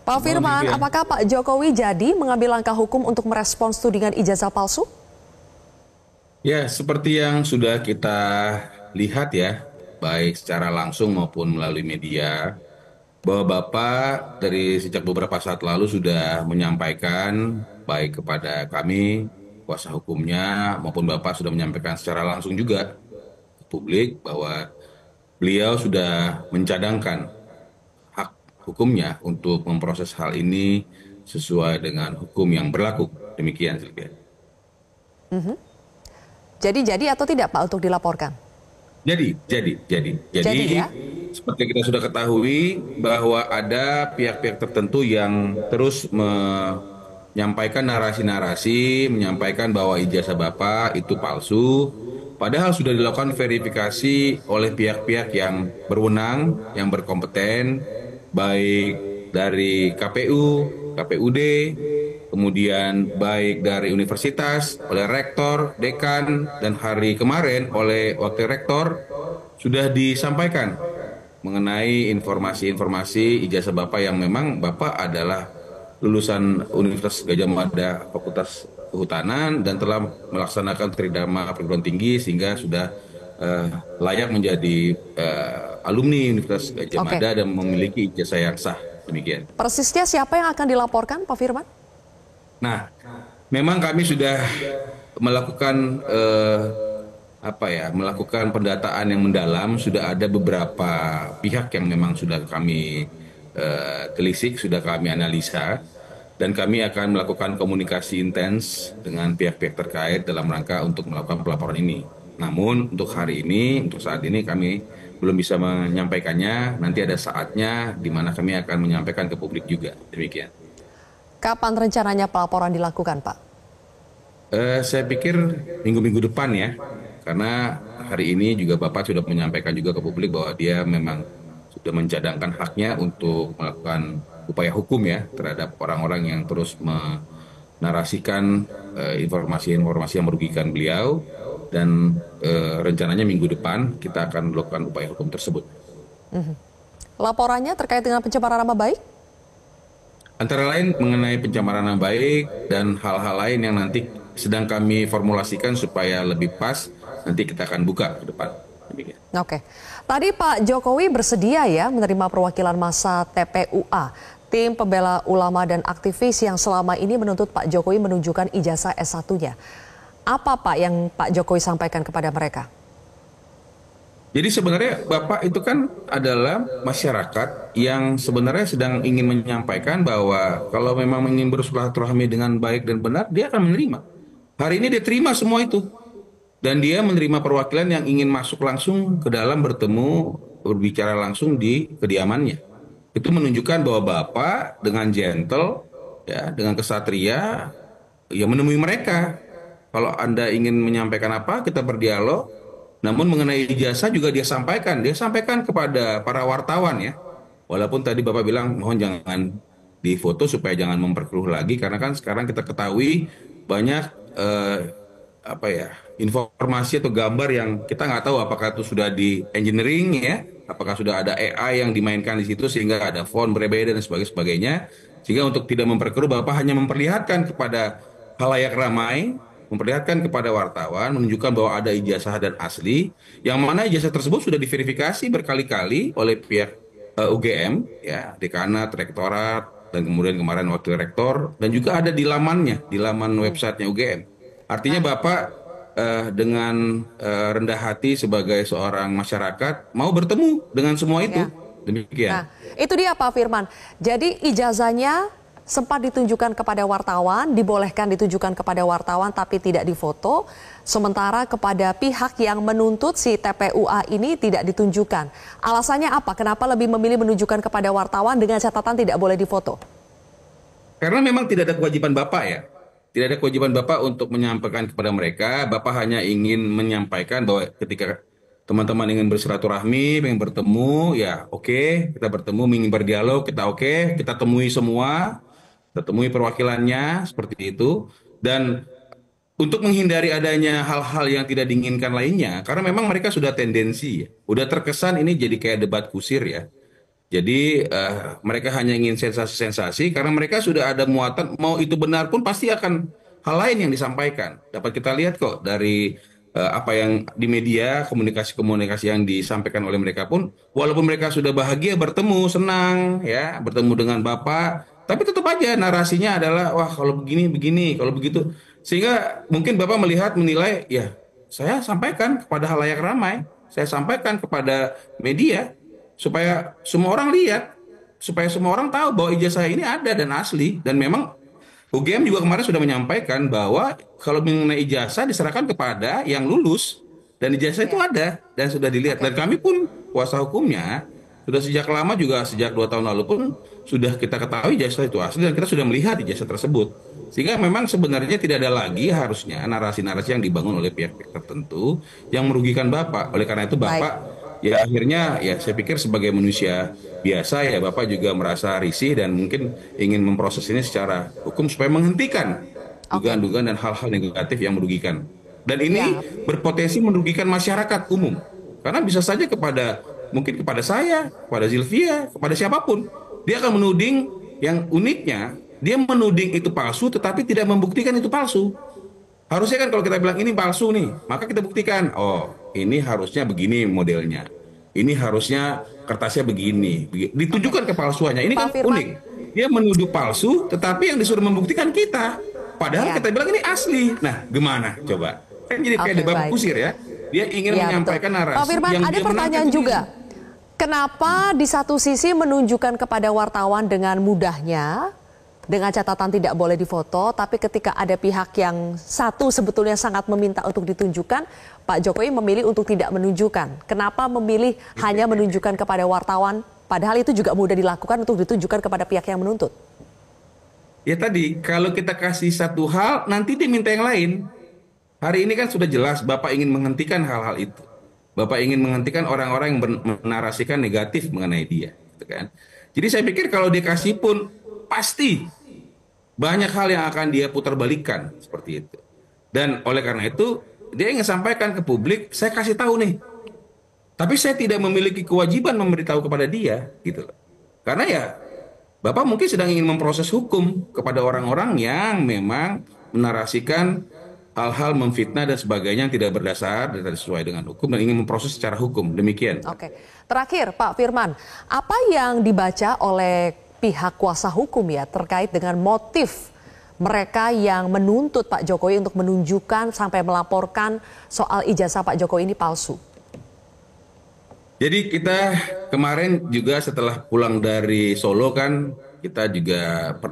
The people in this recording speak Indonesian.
Pak Malam Firman, Vivian. apakah Pak Jokowi jadi mengambil langkah hukum untuk merespons tudingan ijazah palsu? Ya, seperti yang sudah kita lihat ya, baik secara langsung maupun melalui media, bahwa Bapak dari sejak beberapa saat lalu sudah menyampaikan baik kepada kami, kuasa hukumnya, maupun Bapak sudah menyampaikan secara langsung juga ke publik bahwa beliau sudah mencadangkan hak hukumnya untuk memproses hal ini sesuai dengan hukum yang berlaku. Demikian, Sylvia. Jadi atau tidak Pak untuk dilaporkan? Jadi, Jadi ya? seperti kita sudah ketahui bahwa ada pihak-pihak tertentu yang terus menyampaikan narasi-narasi, menyampaikan bahwa ijazah Bapak itu palsu, padahal sudah dilakukan verifikasi oleh pihak-pihak yang berwenang, yang berkompeten, baik dari KPU, KPUD, kemudian baik dari universitas, oleh rektor, dekan, dan hari kemarin oleh wakil rektor sudah disampaikan mengenai informasi-informasi ijazah Bapak yang memang Bapak adalah lulusan Universitas Gadjah Mada Fakultas Kehutanan dan telah melaksanakan tridharma perguruan tinggi sehingga sudah layak menjadi alumni Universitas Gadjah Oke. Mada dan memiliki ijazah yang sah. Demikian. Persisnya siapa yang akan dilaporkan Pak Firman? Nah, memang kami sudah melakukan melakukan pendataan yang mendalam. Sudah ada beberapa pihak yang memang sudah kami telisik, sudah kami analisa, dan kami akan melakukan komunikasi intens dengan pihak-pihak terkait dalam rangka untuk melakukan pelaporan ini. Namun untuk hari ini, untuk saat ini kami belum bisa menyampaikannya. Nanti ada saatnya di mana kami akan menyampaikan ke publik juga. Demikian. Kapan rencananya pelaporan dilakukan Pak? Saya pikir minggu-minggu depan ya, karena hari ini juga Bapak sudah menyampaikan juga ke publik bahwa dia memang sudah mencadangkan haknya untuk melakukan upaya hukum ya terhadap orang-orang yang terus menarasikan informasi-informasi yang merugikan beliau dan rencananya minggu depan kita akan melakukan upaya hukum tersebut. Laporannya terkait dengan pencemaran nama baik? Antara lain mengenai pencemaran nama baik dan hal-hal lain yang nanti sedang kami formulasikan supaya lebih pas, nanti kita akan buka ke depan. Demikian. Oke. Tadi Pak Jokowi bersedia ya menerima perwakilan massa TPUA, tim pembela ulama dan aktivis yang selama ini menuntut Pak Jokowi menunjukkan ijazah S1-nya. Apa Pak yang Pak Jokowi sampaikan kepada mereka? Jadi sebenarnya Bapak itu kan adalah masyarakat yang sebenarnya sedang ingin menyampaikan bahwa kalau memang ingin bersilaturahmi dengan baik dan benar, dia akan menerima. Hari ini dia terima semua itu. Dan dia menerima perwakilan yang ingin masuk langsung ke dalam bertemu, berbicara langsung di kediamannya. Itu menunjukkan bahwa Bapak dengan gentle, ya, dengan kesatria, ya menemui mereka. Kalau Anda ingin menyampaikan apa, kita berdialog. Namun mengenai ijazah juga dia sampaikan kepada para wartawan ya. Walaupun tadi Bapak bilang mohon jangan difoto supaya jangan memperkeruh lagi karena kan sekarang kita ketahui banyak informasi atau gambar yang kita nggak tahu apakah itu sudah di engineering ya, apakah sudah ada AI yang dimainkan di situ sehingga ada font berbeda dan sebagainya. Sehingga untuk tidak memperkeruh Bapak hanya memperlihatkan kepada halayak ramai, memperlihatkan kepada wartawan, menunjukkan bahwa ada ijazah dan asli, yang mana ijazah tersebut sudah diverifikasi berkali-kali oleh pihak UGM, ya, dekanat, rektorat, dan kemudian kemarin wakil rektor, dan juga ada di lamannya, di laman websitenya UGM. Artinya Bapak dengan rendah hati sebagai seorang masyarakat mau bertemu dengan semua itu. Ya. Demikian. Nah, itu dia Pak Firman. Jadi ijazahnya sempat ditunjukkan kepada wartawan, dibolehkan ditunjukkan kepada wartawan tapi tidak difoto. Sementara kepada pihak yang menuntut si TPUA ini tidak ditunjukkan. Alasannya apa? Kenapa lebih memilih menunjukkan kepada wartawan dengan catatan tidak boleh difoto? Karena memang tidak ada kewajiban Bapak ya. Tidak ada kewajiban Bapak untuk menyampaikan kepada mereka. Bapak hanya ingin menyampaikan bahwa ketika teman-teman ingin bersilaturahmi, ingin bertemu, ya oke, kita bertemu, ingin berdialog, kita oke, kita temui semua, kita temui perwakilannya, seperti itu. Dan untuk menghindari adanya hal-hal yang tidak diinginkan lainnya, karena memang mereka sudah tendensi, ya, udah terkesan ini jadi kayak debat kusir ya. Jadi mereka hanya ingin sensasi-sensasi karena mereka sudah ada muatan, mau itu benar pun pasti akan hal lain yang disampaikan. Dapat kita lihat kok dari apa yang di media, komunikasi-komunikasi yang disampaikan oleh mereka pun, walaupun mereka sudah bahagia bertemu, senang ya, bertemu dengan Bapak, tapi tetap aja narasinya adalah wah kalau begini begini, kalau begitu. Sehingga mungkin Bapak melihat menilai ya saya sampaikan kepada halayak ramai, saya sampaikan kepada media supaya semua orang lihat, supaya semua orang tahu bahwa ijazah ini ada dan asli. Dan memang UGM juga kemarin sudah menyampaikan bahwa kalau mengenai ijazah diserahkan kepada yang lulus dan ijazah itu Ya, ada dan sudah dilihat. oke. Dan kami pun kuasa hukumnya sudah sejak lama juga sejak 2 tahun lalu pun sudah kita ketahui ijazah itu asli dan kita sudah melihat ijazah tersebut. Sehingga memang sebenarnya tidak ada lagi harusnya narasi-narasi yang dibangun oleh pihak-pihak tertentu yang merugikan Bapak. Oleh karena itu Baik. Bapak ya akhirnya ya saya pikir sebagai manusia biasa ya Bapak juga merasa risih dan mungkin ingin memproses ini secara hukum supaya menghentikan Oke. dugaan-dugaan dan hal-hal negatif yang merugikan. Dan ini Ya, berpotensi merugikan masyarakat umum. Karena bisa saja kepada mungkin kepada saya, kepada Zilvia, kepada siapapun, dia akan menuding yang uniknya, dia menuding itu palsu tetapi tidak membuktikan itu palsu. Harusnya kan kalau kita bilang ini palsu nih, maka kita buktikan, oh ini harusnya begini modelnya. Ini harusnya kertasnya begini. oke. Ditujukan kepalsuannya. Ini Pak kan unik. Firman, Dia menuduh palsu, tetapi yang disuruh membuktikan kita. Padahal ya. kita bilang ini asli. Nah, gimana coba? Kan jadi kayak Oke, debat baik. kusir ya. Dia ingin Ya, betul. menyampaikan Pak narasi Firman, yang ada dia menangkan pertanyaan sendiri. juga. Kenapa di satu sisi menunjukkan kepada wartawan dengan mudahnya, dengan catatan tidak boleh difoto, tapi ketika ada pihak yang satu sebetulnya sangat meminta untuk ditunjukkan, Pak Jokowi memilih untuk tidak menunjukkan. Kenapa memilih hanya menunjukkan kepada wartawan, padahal itu juga mudah dilakukan untuk ditunjukkan kepada pihak yang menuntut? Ya tadi, kalau kita kasih satu hal, nanti dia minta yang lain. Hari ini kan sudah jelas Bapak ingin menghentikan hal-hal itu. Bapak ingin menghentikan orang-orang yang menarasikan negatif mengenai dia, gitu kan. Jadi saya pikir kalau dikasih pun pasti banyak hal yang akan dia putarbalikkan seperti itu. Dan oleh karena itu dia ingin sampaikan ke publik, saya kasih tahu nih. Tapi saya tidak memiliki kewajiban memberitahu kepada dia, gitu loh. Karena ya Bapak mungkin sedang ingin memproses hukum kepada orang-orang yang memang menarasikan hal-hal memfitnah dan sebagainya yang tidak berdasar dan tidak sesuai dengan hukum dan ingin memproses secara hukum. Demikian. Oke, terakhir Pak Firman, apa yang dibaca oleh pihak kuasa hukum ya terkait dengan motif mereka yang menuntut Pak Jokowi untuk menunjukkan sampai melaporkan soal ijazah Pak Jokowi ini palsu? Jadi kita kemarin juga setelah pulang dari Solo kan kita juga pernah